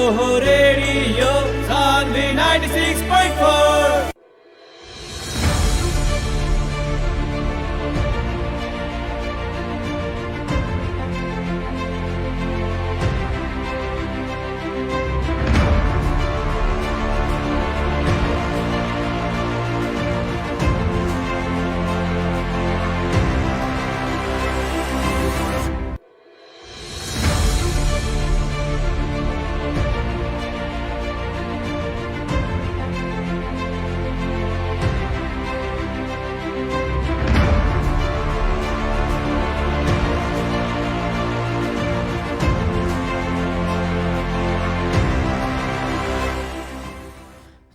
हो रेडियो सान्वी 96.4।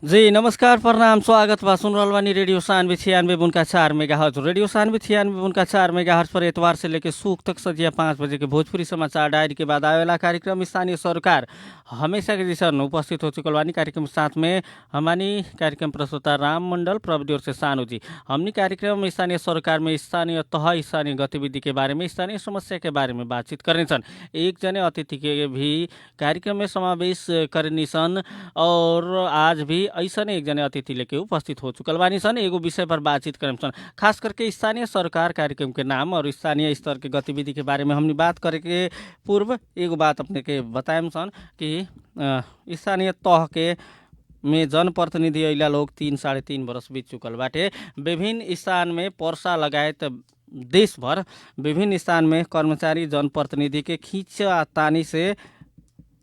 जी नमस्कार प्रणाम स्वागत बा। सुन रहल बानी radio Sanvi 96.4 megahertz. Radio Sanvi 96.4 megahertz पर एतवार से लेकर सुख तक सजिया 5 बजे के भोजपुरी समाचार डायरी के बाद आवेला कार्यक्रम स्थानीय सरकार हमेशा के जैसा उपस्थित हो चुकल बानी। कार्यक्रम साथ में हमारी कार्यक्रम प्रस्तुता राम मंडल, प्रविधि ओर से सानू जी। हमनी कार्यक्रम स्थानीय सरकार में स्थानीय तह, स्थानीय गतिविधि के बारे में, स्थानीय समस्या के बारे में बातचीत करने सन। एक जने अतिथि के भी कार्यक्रम में समावेश करनी सन और आज भी ऐसा एक जने अतिथि लेके उपस्थित हो चुकल बानी सन। एगो विषय पर बातचीत करम सन, खास करके स्थानीय सरकार कार्यक्रम के नाम और स्थानीय स्तर के गतिविधि के बारे में हमने बात करे के पूर्व एगो बात अपने के बताएम सन कि स्थानीय तह के में जनप्रतिनिधि अइला लोग 3-3.5 वर्ष बीत चुकल बाटे। विभिन्न स्थान में पर्सा लगायत देश भर विभिन्न स्थान में कर्मचारी जनप्रतिनिधि के खींचा तानी से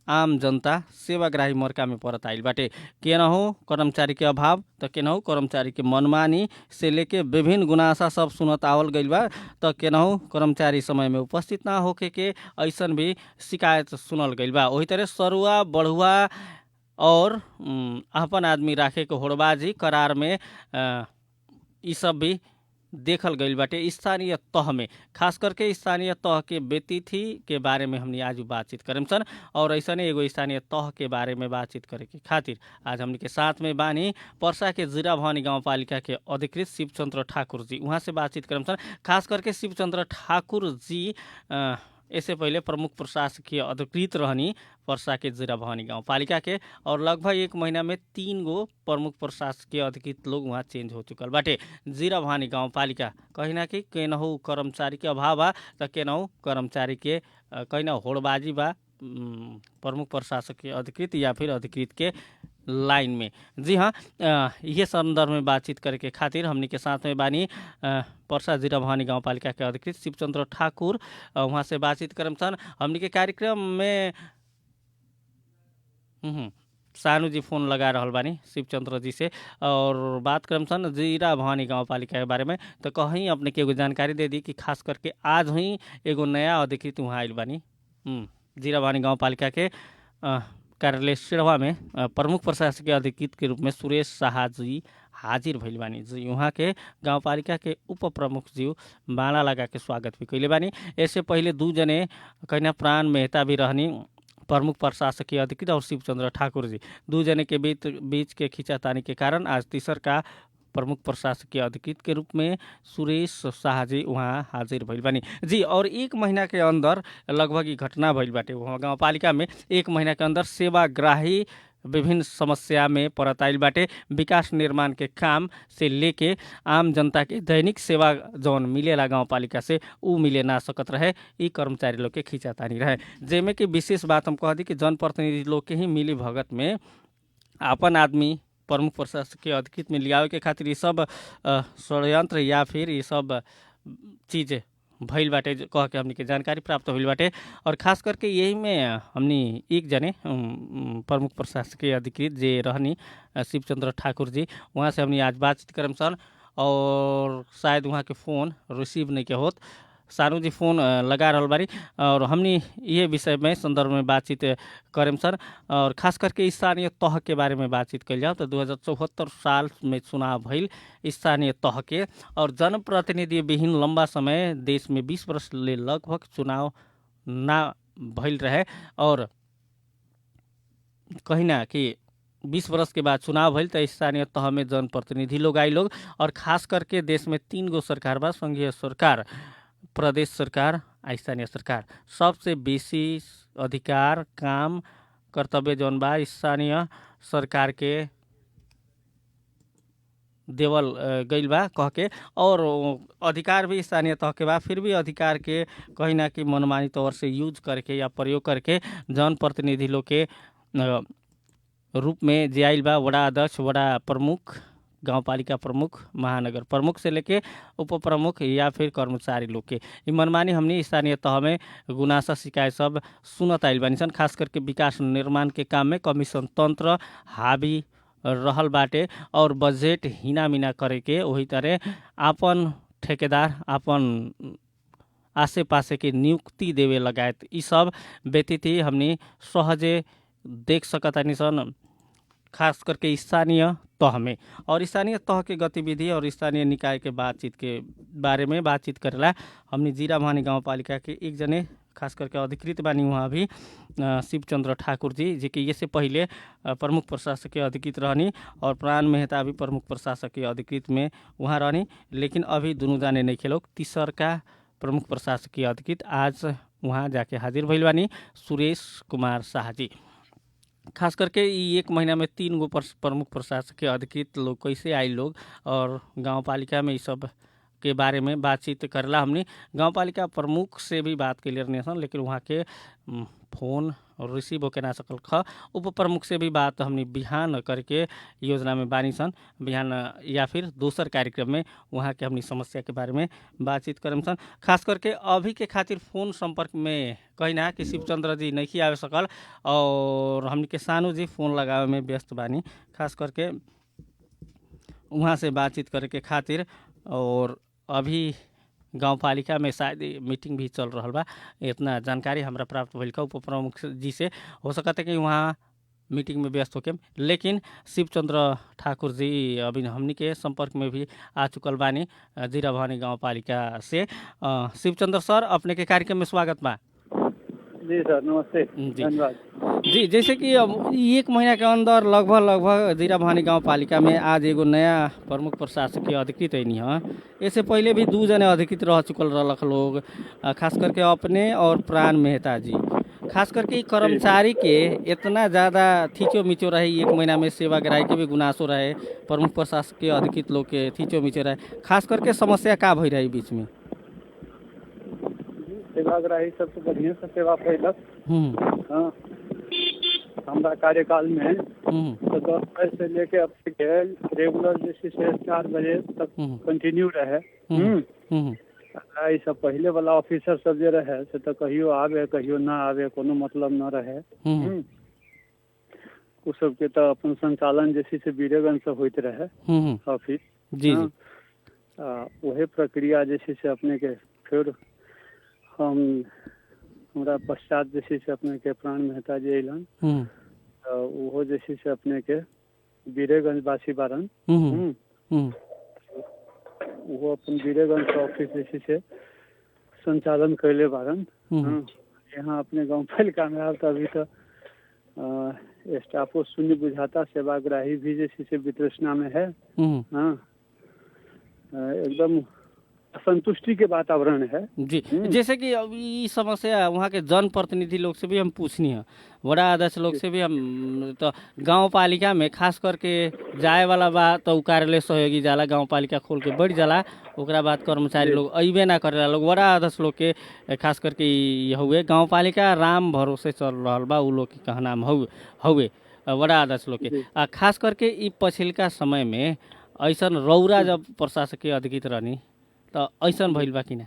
आम जनता सेवाग्राही मर्का में परत आइल बाटे। के न हो कर्मचारी के अभाव त के न हो कर्मचारी के मनमानी से लेके विभिन्न गुनासा सब सुनत आवल गइल बा। त के न हो कर्मचारी समय में उपस्थित ना होके के ऐसन भी शिकायत सुनल गइल बा। वही तरह सरुआ बढ़ुआ और अपन आदमी राखे के होड़बाजी करार में ई सब भी देखल गइल बाटे स्थानीय तह में। खास करके स्थानीय तह के व्यतिथि के बारे में हमने आज बातचीत करें सन और ऐसा एगो स्थानीय तह के बारे में बातचीत करे के खातिर आज हमने के साथ में बानी पर्सा के जीरा भवानी गाउँपालिका के अधिकृत शिवचंद्र ठाकुर जी। वहाँ से बातचीत करें सन। खास करके शिवचंद्र ठाकुर जी इससे पहले प्रमुख प्रशासकीय अधिकृत रहनी पर्सा के जीरा भवानी गाउँपालिका के और लगभग 1 महीना में 3 गो प्रमुख प्रशासकीय अधिकृत लोग वहाँ चेंज हो चुकल बाटे। जीरा भवानी गाउँपालिका कहीं ना कि के न हो कर्मचारी के अभाव बा त के न हो कर्मचारी के कहीं न होड़बाजी बा प्रमुख प्रशासकीय अधिकृत या फिर अधिकृत के लाइन में। जी हाँ, ये संदर्भ में बातचीत करके खातिर हमनी के साथ में बानी पर्सा जीरा भवानी गाउँपालिका के अधिकृत शिवचंद्र ठाकुर। वहाँ से बातचीत करम सन। हमनी के कार्यक्रम में सानू जी फोन लगा रहल बानी शिवचंद्र जी से और बात करम सन जीरा भवानी गाउँपालिका के बारे में। तो कहीं अपने के एगो जानकारी दे दी कि खास करके आज ही एगो नया अधिकृत वहाँ आइल बानी जीरा भवानी गाउँपालिका के कार्यालय सिरवा में प्रमुख प्रशासकीय अधिकृत के रूप में सुरेश शाह जी हाजिर भइल बानी। जी वहाँ के गाउँपालिका के उप प्रमुख जी माला लगा के स्वागत भी कैले बानी। इससे पहले 2 जने कन्या प्राण मेहता भी रहनी प्रमुख प्रशासकीय अधिकृत और शिवचंद्र ठाकुर जी। 2 जने के बीच के खींचातानी के कारण आज तीसर का प्रमुख प्रशासकीय अधिकृत के रूप में सुरेश शाह जी वहाँ हाजिर भइल बानी। जी और 1 महीना के अंदर लगभग घटना भइल बाटे वहाँ गाउँपालिका में। 1 महीना के अंदर सेवाग्राही विभिन्न समस्या में परत आइल बाटे। विकास निर्माण के काम से लेके आम जनता के दैनिक सेवा जौन मिलेला गाउँपालिका से ऊ मिले ना सकत रहे। ई कर्मचारी लोग के खींचातानी रहे। जेमे कि विशेष बात हम कह दी कि जनप्रतिनिधि लोग के ही मिली भगत में अपन आदमी प्रमुख प्रशासकीय अधिकृत में लियावे के खातिर ये सब षड्यंत्र या फिर ये सब चीज़ भइल बाटे कह के हमनी के जानकारी प्राप्त होइल बाटे। और खास करके यही में हमनी एक जने प्रमुख प्रशासकीय अधिकृत जे रहनी शिवचंद्र ठाकुर जी वहाँ से हमनी आज बातचीत करम सन और शायद वहाँ के फ़ोन रिसीव नहीं के होत। सानू जी फोन लगा रहल बारी और हमनी ये विषय में संदर्भ में बातचीत करें सर। और खास करके स्थानीय तह के बारे में बातचीत कल जाओ तो 2074 साल में चुनाव भइल स्थानीय तह के और जनप्रतिनिधि विहीन लंबा समय देश में 20 वर्ष ले लगभग चुनाव ना भइल रहे और कहीं ना कि 20 वर्ष के बाद चुनाव भइल तो स्थानीय तह में जनप्रतिनिधि लोग आई लोग। और खास करके देश में 3 गो सरकार बा, संघीय सरकार, प्रदेश सरकार, स्थानीय सरकार। सबसे बेसी अधिकार काम कर्तव्य जौन बा स्थानीय सरकार के देवल गइल बा कह के, और अधिकार भी स्थानीय तह के बा, फिर भी अधिकार के कहीं ना कि मनमानी तौर से यूज करके या प्रयोग करके जनप्रतिनिधि लोग के रूप में जे आइल बा वडा अध्यक्ष, वडा प्रमुख, गाउँपालिका प्रमुख, महानगर प्रमुख से लेके उप प्रमुख या फिर कर्मचारी लोग के ई मनमानी हमनी स्थानीय तह में गुनासा शिकायत सब सुनत आइल बानी सन। खास करके विकास निर्माण के काम में कमीशन तंत्र हावी रहल बाटे और बजट हिना मिना करे के वही तरह आपन ठेकेदार आपन आसे पासे के नियुक्ति देवे लगायत ई सब व्यतीत हमनी सहजे देख सकतानी सन, खास करके स्थानीय तह में। और स्थानीय तह के गतिविधि और स्थानीय निकाय के बातचीत के बारे में बातचीत करेला हमनी जीरा भानी गाउँपालिका के एक जने खास करके अधिकृत बानी वहाँ भी शिवचंद्र ठाकुर जी, जे कि इससे पहले प्रमुख प्रशासकीय अधिकृत रहनी और प्राण मेहता भी प्रमुख प्रशासकीय अधिकृत में वहाँ रहनी, लेकिन अभी दोनों जाने नहीं खेलोग तीसर का प्रमुख प्रशासकीय अधिकृत आज वहाँ जाके हाजिर भइल बानी सुरेश कुमार शाह जी। खास करके ये 1 महीना में 3 गो प्रमुख प्रशासकीय अधिकृत लोग कैसे आई लोग और गाउँपालिका में ये सब के बारे में बातचीत करला हमने। गाउँपालिका प्रमुख से भी बात के लिए सन, लेकिन वहाँ के फोन रिसीव होके ना सकल ख। उप प्रमुख से भी बात हमने बिहान करके योजना में बानी सन, बिहान या फिर दूसर कार्यक्रम में वहाँ के अपनी समस्या के बारे में बातचीत करम सन। खास करके अभी के खातिर फोन संपर्क में कहीं ना कि शिवचंद्र जी नहीं आवे सकल और हमने के सानू जी फोन लगावे में व्यस्त बानी, खास करके वहाँ से बातचीत करे के खातिर। और अभी गाउँपालिका में शायद मीटिंग भी चल रहा बा, इतना जानकारी हमरा प्राप्त भइल का उप प्रमुख जी से। हो सकता है कि वहाँ मीटिंग में व्यस्त होके, लेकिन शिवचंद्र ठाकुर जी अभी हमनी के संपर्क में भी आ चुकल बानी जीरा भवानी गाउँपालिका से। शिवचंद्र सर, अपने के कार्यक्रम में स्वागत बा। जी सर, नमस्ते, धन्यवाद जी। जैसे कि अब 1 महीना के अंदर लगभग जीरा भवानी गाउँपालिका में आज एगो नया प्रमुख प्रशासकीय अधिकृत ऐनी है। इससे पहले भी 2 जने अधिकृत रह चुकल रहलक लोग, खास करके अपने और प्राण मेहता जी। खास करके कर्मचारी के इतना ज़्यादा थीचो मिचो रहे, 1 महीना में सेवाग्राही के भी गुनासो रहे, प्रमुख प्रशासकीय अधिकृत लोग के थीचो मिचो रहे। खास करके समस्या का भई रही बीच में? सेवाग्राही सबसे बढ़िया से सेवा कैलक। हाँ, हमारा कार्यकाल में तो 10 बजे से लेके अब तक रेगुलर जैसे 4 बजे तक कंटिन्यू रहे। सब पहले वाला ऑफिसर सब जे रहे से तो कहियो आवे कहियो ना आवे, कोनो मतलब न रहे। उ सब के तो अपन संचालन जैसे से वीरेगंज से होते रहे ऑफिस। जी। वही प्रक्रिया जैसे से अपने के फिर हमरा पश्चात जैसे से अपने के प्राण मेहता जी अलन, वो जैसे से अपने के वीरेगंज वासी बारन, वो अपन वीरेगंज ऑफिस जैसे से संचालन कैले बारन। यहाँ अपने गाउँपालिका में आल तो अभी तो स्टाफो शून्य बुझाता, सेवाग्राही भी जैसे से वितृष्णा में है। हाँ, एकदम असंतुष्टि के वातावरण है। जी। जैसे कि अभी समस्या वहाँ के जनप्रतिनिधि लोग से भी हम पूछनी है, बड़ा अध्यक्ष लोग से भी हम, तो गाउँपालिका में खास करके जाए वाला बात तो कार्यालय सहयोगी जाला, गाउँपालिका खोल के बढ़ जाला, ओकरा बाद कर्मचारी लोग अइबे ना करेला लोग। बड़ा अध्यक्ष लोग के खास करके हुए गाउँपालिका राम भरोसे चल रहा बा, उ लोग के कहनाम हुए बड़ा अध्यक्ष लोग के। खास करके ई पछिलका समय में ऐसा रौरा जब प्रशासकीय अधिकृत रहनी तो ऐसा भइल बा कि ना?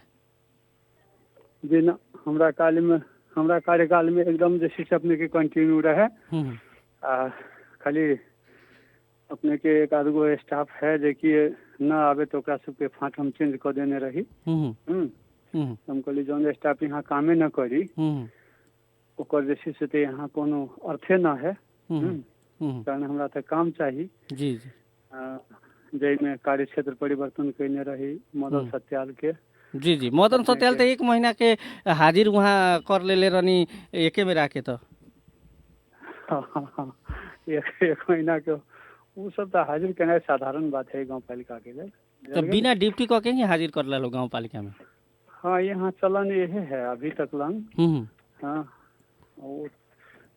जी ना, हमरा कार्यकाल में एकदम जैसे से अपने के कंटिन्यू रहे। खाली अपने के एक आध गो स्टाफ है जे कि ना आवे तो ओकरा सबके फाँट हम चेंज कर देने रही। हम कहली जौन स्टाफ यहाँ कामे न करी ओकर जैसे से तो यहाँ कोनो अर्थे ना है, कारण हमरा तो काम चाहिए। जी। जैमें कार्य क्षेत्र परिवर्तन कैने रही मदन सत्याल के। जी। मदन सत्याल तो 1 महीना के हाजिर वहाँ कर ले रहनी एके में राखे तो। हाँ, 1 महीना के वो सब तो हाजिर करना साधारण बात है गाउँपालिका के लिए। तो बिना ड्यूटी कह के ही हाजिर कर लो गाउँपालिका में? हाँ, यहाँ चलन यही है अभी तक लन। हाँ,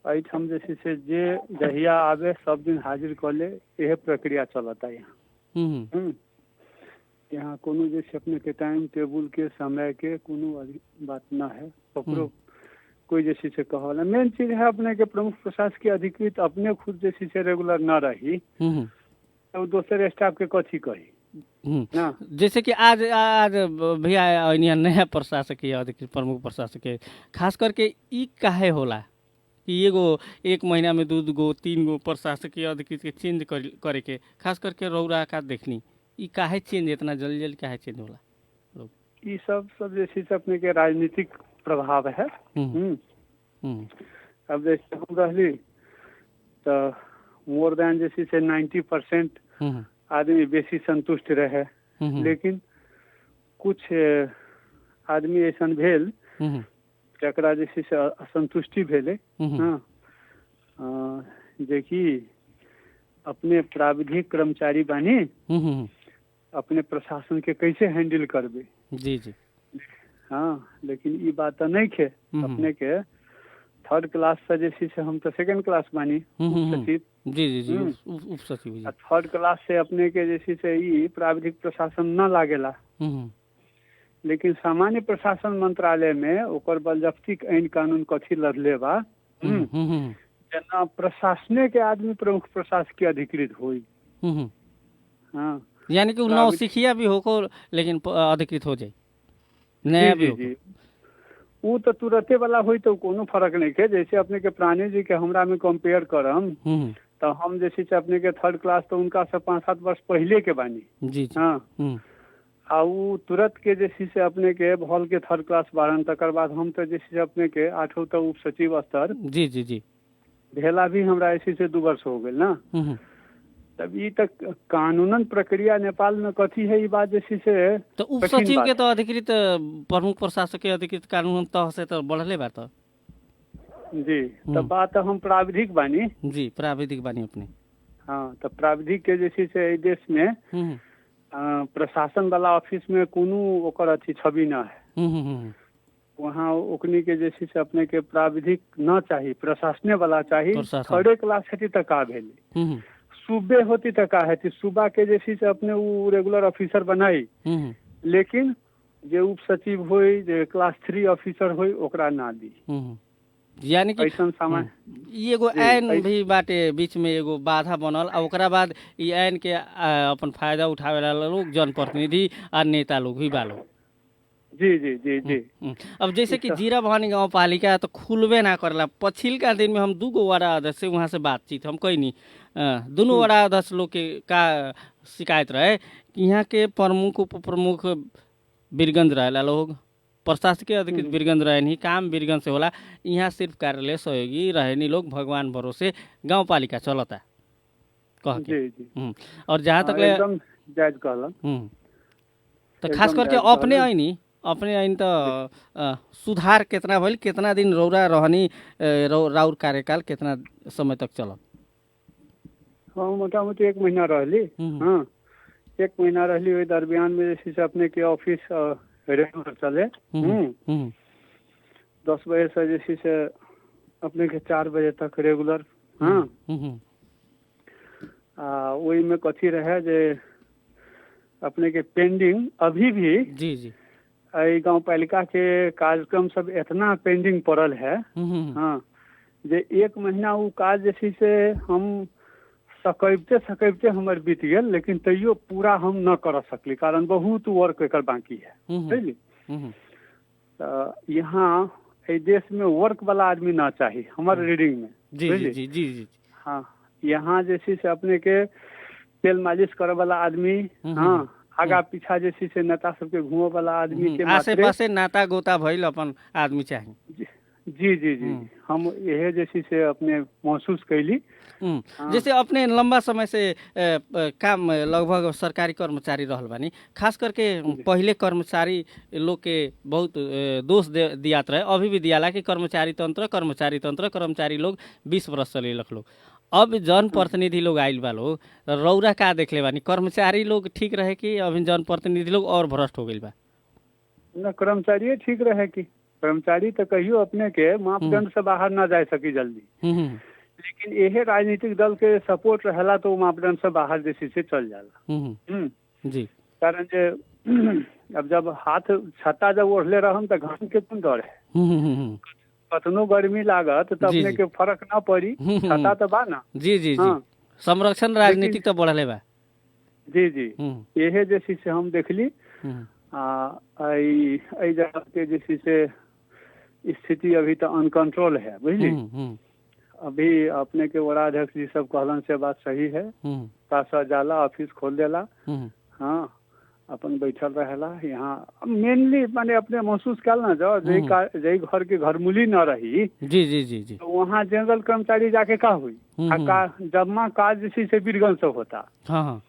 एहिठाम जैसे से जे जहिया आवे सब दिन हाजिर कर ले, यह प्रक्रिया चलता है यहाँ। हम्म, यहाँ कोनो जैसे अपने के टाइम टेबुल के समय के कोनो बात ना है, पकड़ो कोई जैसे से कहला। मेन चीज है अपने के प्रमुख प्रशासकीय अधिकृत अपने खुद जैसे से रेगुलर ना रही तो दूसरे स्टाफ के कथी कही ना। जैसे कि आज आज भैया यहाँ नया प्रशासकीय अधिकृत प्रमुख प्रशासकीय खास करके ई काहे होला कि एगो एक महीना में 2 गो 3 गो प्रशासकीय अधिकृत के चेंज करे के, खास करके रौरा का देखनी ई काहे चेंज इतना जल्दी जल्दी काहे चेंज होला लोग? ये सब जैसे से अपने के राजनीतिक प्रभाव है। अब जैसे हम रहली तो मोर देन जैसे से 90% आदमी बेसी संतुष्ट रहे, लेकिन कुछ आदमी ऐसा भेल जकरा जैसे से असंतुष्टि भेले। हाँ, देखी अपने प्राविधिक कर्मचारी बानी, अपने प्रशासन के कैसे हैंडल करबे। जी जी हाँ, लेकिन ये बात तो नहीं खे अपने के 3rd क्लास से जैसे से हम तो 2nd क्लास बानी सचिव। जी जी जी उप सचिव जी। 3rd क्लास से अपने के जैसे से ये प्राविधिक प्रशासन न लागेला, लेकिन सामान्य प्रशासन मंत्रालय में ओकर बलजफ्ती आईन कानून कथी लड़ले बा जना प्रशासने के आदमी प्रमुख प्रशासकीय अधिकृत होई। हाँ, यानी कि उ नौसिखिया भी होको लेकिन अधिकृत हो जाए नया भी जी वो तो तुरंते वाला हुई तो कोनो फर्क नहीं के। जैसे अपने के प्राणी जी के हमरा में कंपेयर करम तो हम जैसे से अपने के 3rd क्लास तो उनका से 5-7 वर्ष पहले के बानी। जी हाँ, आ वो तुरंत के जैसे से अपने के भल के 3rd क्लास बारन तकर बाद हम तो जैसे से अपने के 8वीं तक उप सचिव स्तर जी जी जी भेला भी हमरा ऐसे से 2 वर्ष हो गए ना। तब ये तक कानूनन प्रक्रिया नेपाल में कथी है ये बात जैसे से तो उप सचिव के तो अधिकृत प्रमुख प्रशासकीय अधिकृत कानून तह से तो बढ़ले बात जी। तब बात हम प्राविधिक बानी जी, प्राविधिक बानी अपने। हाँ, तो प्राविधिक के जैसे से देश में प्रशासन वाला ऑफिस में कोनो ओकर अथी छवि ना है। वहाँ ओकनी के जैसे से अपने के प्राविधिक न चाहिए, प्रशासने वाला चाहिए। 3rd क्लास है तक का भेले, सूबे होती तक का है सूबा के जैसे से अपने वो रेगुलर ऑफिसर बनाई, लेकिन जे उप सचिव होई जे क्लास 3 ऑफिसर होई ओकरा ना दी। यानी कि ऐसा सामान एगो ऐन भी बाटे बीच में एगो बाधा बनल और ओकरा बाद ई ऐन के अपन फायदा उठावे वाला लोग जनप्रतिनिधि और नेता लोग भी बालो। जी जी जी जी। अब जैसे कि जीरा भवानी गाँव पालिका तो खुलबे ना करला। पछिलका दिन में हम 2 गो वार्ड अध्यक्ष से वहाँ से बातचीत हम कई नहीं, दोनों वार्ड अध्यक्ष लोग के का शिकायत रहे कि यहाँ के प्रमुख उप प्रमुख बीरगंज रहेला लोग, प्रशासकीय अधिकृत बीरगंज रहे नहीं, काम बीरगंज से होला, यहाँ सिर्फ कार्यालय सहयोगी रहे नहीं लोग, भगवान भरोसे गाँव पालिका चलता कह के। और जहाँ तक एकदम जायज कहला। तो खास करके अपने आई अपने आई तो सुधार कितना भइल, कितना दिन रौरा रहनी, राउर कार्यकाल कितना समय तक चल? हाँ, मोटा मोटी 1 महीना रहली। हाँ, 1 महीना रहली। वही दरमियान में जैसे से अपने के ऑफिस रेगुलर चले। 10 बजे से जैसे से अपने के 4 बजे तक रेगुलर। हाँ, वही में कथी रहे जे अपने के पेंडिंग अभी भी जी जी गांव पालिका के कार्यक्रम सब इतना पेंडिंग पड़ल है। हाँ, जे 1 महीना वो काज जैसे से हम सकैबते हमर बीत गए, लेकिन तैयो पूरा हम न कर सकली कारण बहुत वर्क एकर बाकी है। बुझली? यहाँ देश में वर्क वाला आदमी ना चाहिए हमारे रीडिंग में। जी जी जी जी जी। हाँ, यहाँ जैसे से अपने के तेल मालिश करे वाला आदमी, हाँ, आगा पीछा जैसे से नेता सबके घूमे वाला आदमी के आसे पासे नाता गोता भइल अपन आदमी चाहिए। जी जी जी, हम यह जैसे से अपने महसूस कैली। जैसे अपने लंबा समय से काम लगभग सरकारी कर्मचारी रहल बानी, खास करके पहले कर्मचारी लोग के बहुत दोष दियात रहे, अभी भी दियाला कि कर्मचारी कर्मचारी लोग 20 वर्ष चले लोग। अब जनप्रतिनिधि लोग आइल बा लोग, रौरा का देखले बानी, कर्मचारी लोग ठीक रहे कि अभी जनप्रतिनिधि लोग और भ्रष्ट हो गइल बा? न, कर्मचारी ठीक रहे कि कर्मचारी तो कहियो अपने के मापदंड से बाहर ना जा सकी जल्दी, लेकिन यह राजनीतिक दल के सपोर्ट रहेला तो मापदंड से बाहर जैसे से चल जाला। जी कारण जे अब जब हाथ छत्ता जब ओढ़ले रहम तो घाम के कौन डर है, कतनो गर्मी लागत तो अपने के फर्क ना पड़ी, छत्ता तो बा ना। जी जी जी संरक्षण राजनीति तो बढ़ले बा। जी जी यह जैसे से हम देखली जगह के जैसे से स्थिति अभी तो अनकंट्रोल है, बुझली। अभी अपने के वड़ा अध्यक्ष जी सब कहलन से बात सही है, कासा जाला ऑफिस खोल देला, हाँ अपन बैठल रहेला यहाँ। मेनली माने अपने महसूस कल ना जाओ जई घर के घरमूली न रही जी जी जी जी तो वहाँ जनरल कर्मचारी जाके का हुई, जब काज जैसे से बीरगंज से होता। हाँ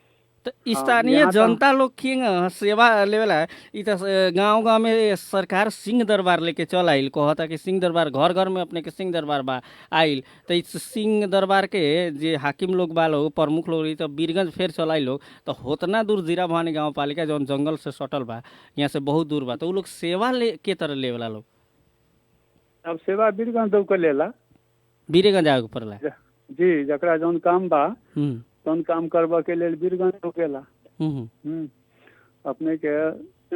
तो स्थानीय जनता लोग की सेवा लेवला इ त गांव में सरकार सिंह दरबार लेके चल आइल, कहता कि सिंह दरबार घर घर में अपने के सिंह दरबार बा आइल, तो इस सिंह दरबार के जे हाकिम लोग बा लोग प्रमुख लोग तो बीरगंज फेर चल आइल लोग, तो होतना दूर जीरा भवानी गाँव पालिका जौन जंगल से सटल बा यहाँ से बहुत दूर बा, तो लोग सेवा ले के तरह लेवला लोग। अब सेवा बीरगंज दौड़ के लेला, बीरगंज आगे पड़ला जी, जकरा जौन काम बा तौन काम करबा के लिए बीरगंज होकेला। अपने के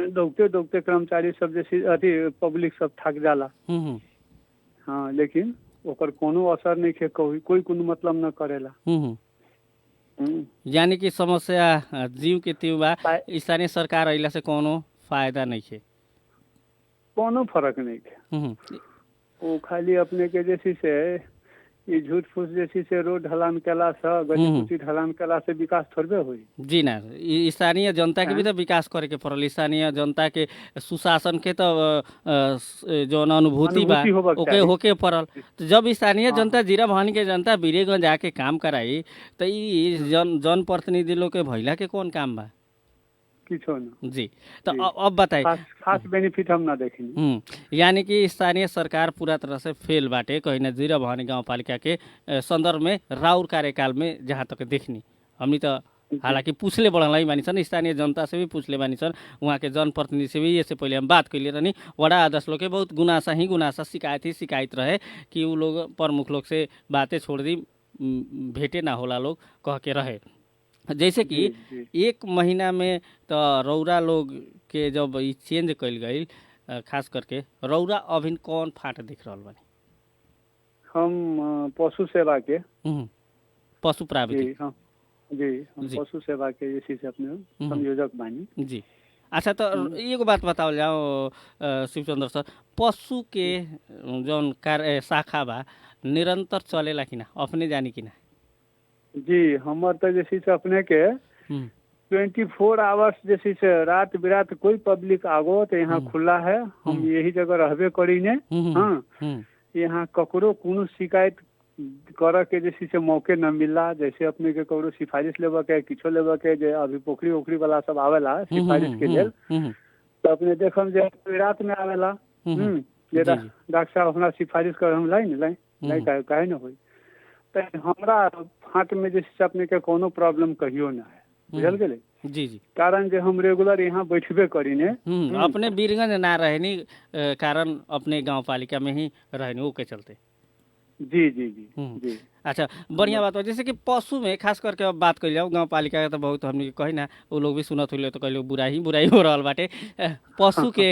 दौड़ते दौड़ते कर्मचारी सब जैसे अथी पब्लिक सब थक जाला। हाँ लेकिन ओकर कोनो असर नहीं है, कोई कोनो मतलब न करेला। यानी कि समस्या जीव के तीव बा, स्थानीय सरकार अइला से कोनो फायदा नहीं है, कोनो फर्क नहीं है। वो खाली अपने के जैसे से ये झूठ फूस जैसी से रोड ढलान कला से गली ढलान कला से विकास थोड़बे हुई। जी ना, स्थानीय जनता के भी तो विकास करे के पड़ल, स्थानीय जनता के सुशासन के तो जो अनुभूति बा ओके होके पड़ल। तो जब स्थानीय जनता जीरा भवानी के जनता बीरगंज आके काम कराई तो जन प्रतिनिधि लोग के भैला के कौन काम बा जी। तो अब बताइए खास बेनिफिट हम ना देखेंगे। यानी कि स्थानीय सरकार पूरा तरह से फेल बाटे कहीं ना जीरा भवानी गाँव पालिका के संदर्भ में राउर कार्यकाल में जहाँ तक देखनी हमनी तो हालांकि पूछले बढ़ल बानी सन, स्थानीय जनता से भी पूछले बानी सन, वहाँ के जनप्रतिनिधि से भी इससे पहले हम बात कैले रहनी। वड़ा अध्यक्ष लोग के बहुत गुनासा शिकायत रहे कि वो लोग प्रमुख लोग से बातें छोड़ दी, भेंटे ना होला लोग कह के रहे। जैसे कि एक महीना में तो रौरा लोग के जब चेंज कल गई, खास करके रौरा अभी कौन फाट दिख रहा बानी? हम पशु सेवा के पशु प्राविधिक जी हम पशु सेवा के जैसे से अपने संयोजक बानी जी। अच्छा तो एगो बात बताओ जाओ शिवचंद्र सर, पशु के जौन कार्य शाखा बा निरंतर चलेला कि ना, अपने जानी कि ना? जी हमार तो जैसे से अपने के 24 आवर्स जैसे से रात बिरात कोई पब्लिक आगो तो यहाँ खुला है, हम यही जगह रहबे करी ने। हाँ यहाँ ककरो कोनो शिकायत कर के जैसे से मौके न मिला, जैसे अपने के ककरो सिफारिश लेबा के किछो लेबा के जे अभी पोखरी ओखरी वाला सब आवेला सिफारिश के लिए, तो अपने देखम जे रात में आवेला जे डॉक्टर साहब हमरा सिफारिश कर हम लाई काहे न होई। तो हमरा फाट में जैसे अपने के कोनो प्रॉब्लम कहियो ना है, बुझल गेले जी जी। कारण जे हम रेगुलर यहाँ बैठबे करी ने, अपने बीरगंज ना रहनी कारण अपने गांव पालिका में ही रहनी वो के चलते। जी जी जी जी। अच्छा बढ़िया बात हो। जैसे कि पशु में खास करके अब बात कर जाओ, गांव पालिका का तो बहुत हमने कही ना, वो लोग भी सुनत हुए तो कह बुराई हो रहा बाटे। पशु के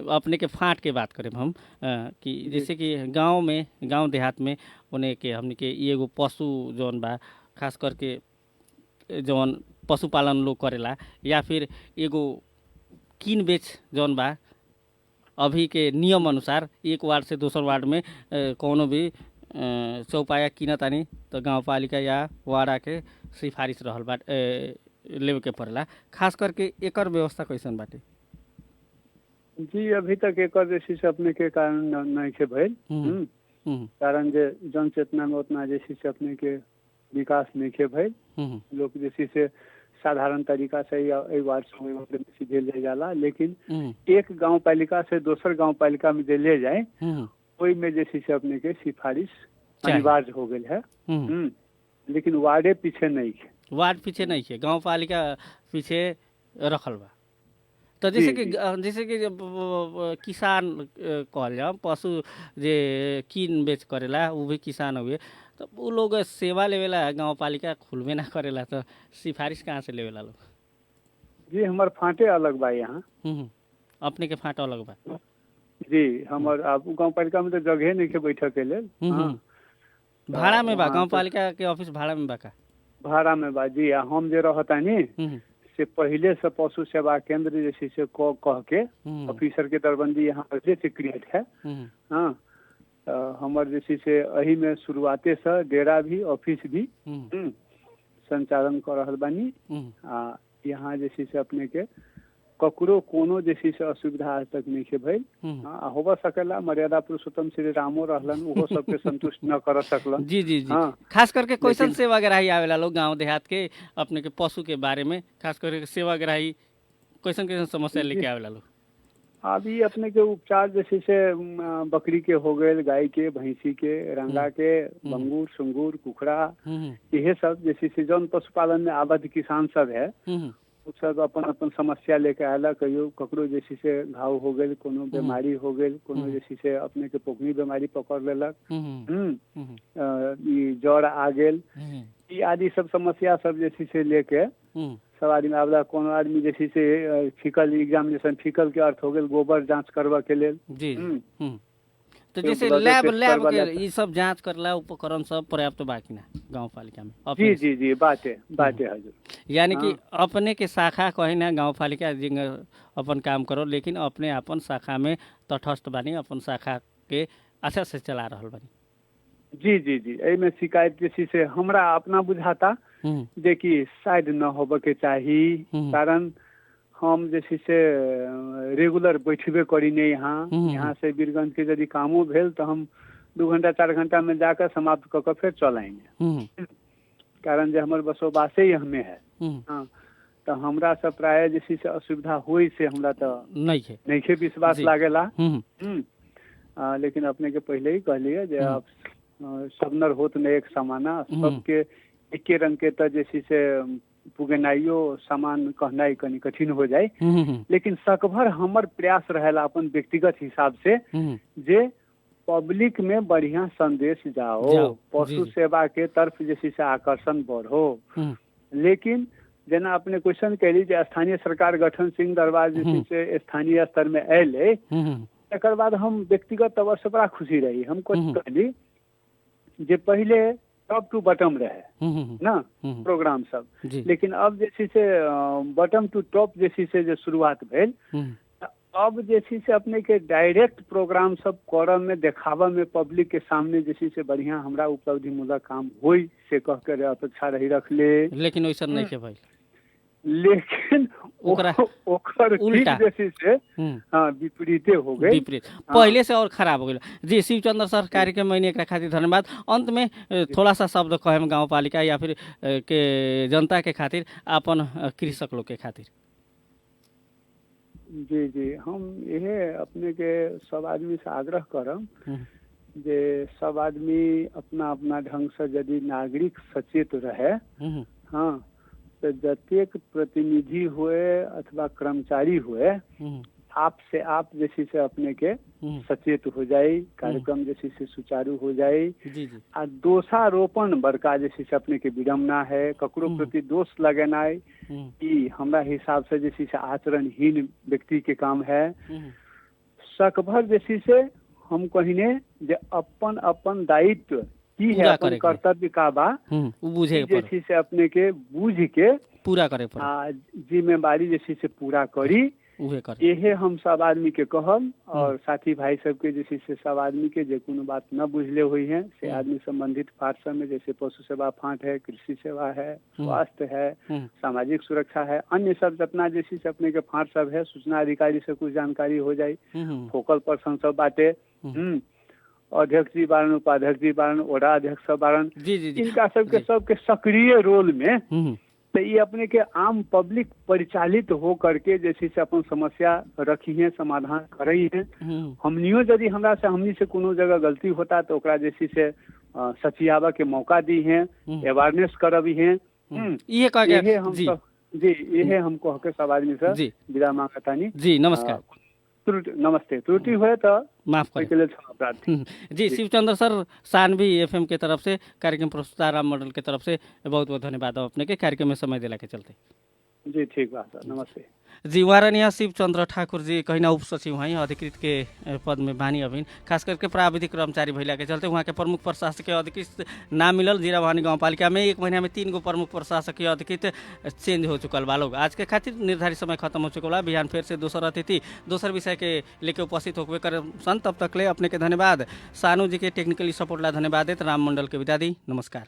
अपने के फाट के बात करें हम कि जैसे कि गांव देहात में उन्हें के हमने के एगो पशु जौन बा खास करके जौन पशुपालन लोग करेला या फिर एगो कीन बेच जौन बा अभी के नियम अनुसार एक वार्ड से दूसर वार्ड में कोनो भी चौपाया कीनतानी तो गाँव पालिका या वार्डा के सिफारिश रहल बाटे लेवे के पड़ेला। खास करके एकर व्यवस्था कैसन बाटे? जी अभी तक एकर जैसे से अपने के कारण नहीं के भइल, कारण जे जन चेतना में उतना जैसे से अपने के विकास नहीं के भइल। लोग जैसे से साधारण तरीका से वार्ड में सीधे ले जाला, लेकिन एक गांव पालिका से दूसर गांव पालिका में ले जाए कोई में जैसे से अपने के सिफारिश अनिवार्य हो गई है। लेकिन वार्डे पीछे नहीं है, वार्ड पीछे नहीं है, गांव पालिका पीछे रखल बा। तो जैसे जी, कि जी। जैसे कि किसान कहल जाओ पशु जे कीन बेच करेला वो भी किसान हुए तो वो लोग सेवा लेवेला गाँव पालिका खुलबे ना करेला तो सिफारिश कहाँ से लेवेला लोग? जी हमार फाँटे अलग बा यहाँ। अपने के फाँट अलग बा। जी हमार अब गाँव पालिका में तो जगह नहीं के बैठे के लेल। हाँ भाड़ा में बा वहाँ गाँव तो पालिका के ऑफिस भाड़ा में बा का? भाड़ा में बा जी। हम जे रहतानी हम्म, से पहले से पशु सेवा केंद्र जैसे से कह के ऑफिसर के दरबंदी यहाँ पहले से क्रिएट है। हम्म, हाँ हमार जैसे से अही में शुरुआते से डेरा भी ऑफिस भी संचालन कर रहल बानी। यहाँ जैसे से अपने के ककरो कोनो जैसे से असुविधा आज तक नहीं के भइल। होबा सकेला मर्यादा पुरुषोत्तम श्री रामो रहलन उहो सबके संतुष्ट न कर सकलन। जी जी जी। हाँ खास करके क्वेश्चन लेकिन सेवा ग्राही आवेला लोग गांव देहात के अपने के पशु के बारे में खास करके सेवा ग्राही क्वेश्चन समस्या लेके आवेला लोग। अभी अपने के उपचार जैसे से बकरी के हो गए, गाय के, भैंसी के, रंगा के, बंगूर सुंगूर कुखड़ा यही सब जैसे से जौन पशुपालन में आबद्ध किसान सब है उ सब अपन अपन समस्या लेके आला। कहियो ककरो जैसे से घाव हो गए, कोनो बीमारी हो गए, कोनो जैसे से अपने के पोखनी बीमारी पकड़ लेलक, जड़ आ गेल, ई आदि सब समस्या सब जैसे से लेके सब आदमी आवेला। कोनो आदमी जैसे से फिकल एग्जामिनेशन, फिकल के अर्थ हो गए गोबर जांच करवा के लेल। जी तो जैसे लैब के ये सब जांच करला उपकरण सब पर्याप्त बाकी ना गांव पालिका में? जी जी जी बाटे हजूर। यानी कि अपने के शाखा कहीं ना गांव पालिका जिंग अपन काम करो लेकिन अपने अपन शाखा में तटस्थ बानी, अपन शाखा के अच्छा से चला रहल बानी। जी जी जी में शिकायत जैसी से हमरा अपना बुझाता जे कि शायद न होबे के चाहिए। कारण हम जैसे से रेगुलर बैठबे करी नहीं यहाँ से बीरगंज के यदि कामो भेल तो हम 2 घंटा 4 घंटा में जाकर समाप्त कर फिर चल आएंगे। कारण जे हमारे बसोबासे ही हमें है। हाँ तो हमरा सब प्राय जैसे से असुविधा हुई से हमरा तो नहीं के विश्वास लागेला। लेकिन अपने के पहले ही कहलिए जे आप सब नर होत न एक समाना, सबके एके रंग के तो जैसे से पुगनाइयो सामान कहनाई कनी कठिन हो जाए। लेकिन सकभर हमर प्रयास रहेला अपन व्यक्तिगत हिसाब से जे पब्लिक में बढ़िया संदेश जाओ, पशु सेवा के तरफ जैसे से आकर्षण बढ़ो। लेकिन जना अपने क्वेश्चन कैली जे स्थानीय सरकार गठन सिंह दरबार जैसे से स्थानीय स्तर में अले तकर बाद हम व्यक्तिगत तौर से बड़ा खुशी रही। हम कुछ कहली जे पहले टॉप टू बटम रहे ना प्रोग्राम सब, लेकिन अब जैसे से बटम टू टॉप जैसे से जो शुरुआत भेल अब जैसे से अपने के डायरेक्ट प्रोग्राम सब करम में देखावा में पब्लिक के सामने जैसे से बढ़िया हमरा उपलब्धि मूलक काम होई से कह कर अपेक्षा रही रख ले। लेकिन वैसा नहीं के भाई, लेकिन ओकर उल्टा जैसे से विपरीते हो गए, विपरीत पहले से और खराब हो गए। जी शिवचंद्र सर कार्यक्रम में एक खातिर धन्यवाद। अंत में थोड़ा सा शब्द कहें गाँव पालिका या फिर के जनता के खातिर अपन कृषक लोग के खातिर। जी जी हम यह अपने के सब आदमी से आग्रह करम जे सब आदमी अपना अपना ढंग से यदि नागरिक सचेत रहे हाँ तो जतेक प्रतिनिधि हुए अथवा कर्मचारी हुए आप से आप जैसे से अपने के सचेत हो जाए, कार्यक्रम जैसे से सुचारू हो जाए। आ दोषारोपण बड़का जैसे से अपने के विडम्बना है, ककरो प्रति दोष लगेना कि हमरा हिसाब से जैसे से आचरणहीन व्यक्ति के काम है। सकभर जैसे से हम कहिने जे अपन अपन दायित्व की है, अपन कर्तव्य का बा जैसे से अपने के बूझ के पूरा करे जिम्मेवारी जैसे से पूरा करी। यही हम सब आदमी के कहम और साथी भाई सबके जैसे से सब आदमी के जे कोनो बात न बुझले हुई है से आदमी संबंधित फाट सब में जैसे पशु सेवा फाट है, कृषि सेवा है, स्वास्थ्य है, सामाजिक सुरक्षा है, अन्य सब जितना जैसे से अपने के फाट सब है, सूचना अधिकारी से कुछ जानकारी हो जाए, फोकल पर्सन सब बाटे, अध्यक्ष जी बारन, उपाध्यक्ष जी बारन, ओडा अध्यक्ष सब बारन, इनका सबके सक्रिय रोल में तो ये अपने के आम पब्लिक परिचालित हो करके जैसे से अपन समस्या रखी है, समाधान करी है। हमनियो यदि हमरा से हमनी से कोनो जगह गलती होता तो ओकरा जैसे से सचियावा के मौका दी है, अवेयरनेस करबी है। जी ये हम कह के सब आदमी से जी। विदा मांगतानी। जी नमस्कार। नमस्ते। त्रुटि हुए तो माफ करें। के लिए क्षमा प्रार्थी। जी शिवचंद्र सर सानवी एफएम के तरफ से कार्यक्रम प्रस्तुता राम मंडल के तरफ से बहुत बहुत धन्यवाद अपने के कार्यक्रम में समय दिला के चलते। जी ठीक बात सर, नमस्ते। जी वहाँ यहाँ शिवचंद्र ठाकुर जी कहीं उप सचिव हैं अधिकृत के पद में बानी अभी खास करके प्राविधिक कर्मचारी भैला के चलते वहाँ के प्रमुख प्रशासकीय अधिकृत ना मिलल। जीरा भवानी गाँव पालिका में 1 महीना में 3 गो प्रमुख प्रशासकीय अधिकृत चेंज हो चुकल बा लोग। आज के खातिर निर्धारित समय खत्म हो चुकल बा। बिहान फिर से दोसर अतिथि दोसर विषय के लेके उपस्थित होके कर सन। तब तक ले अपने के धन्यवाद। सानू जी के टेक्निकली सपोर्ट ला धन्यवाद देत राम मंडल के विदा दी। नमस्कार।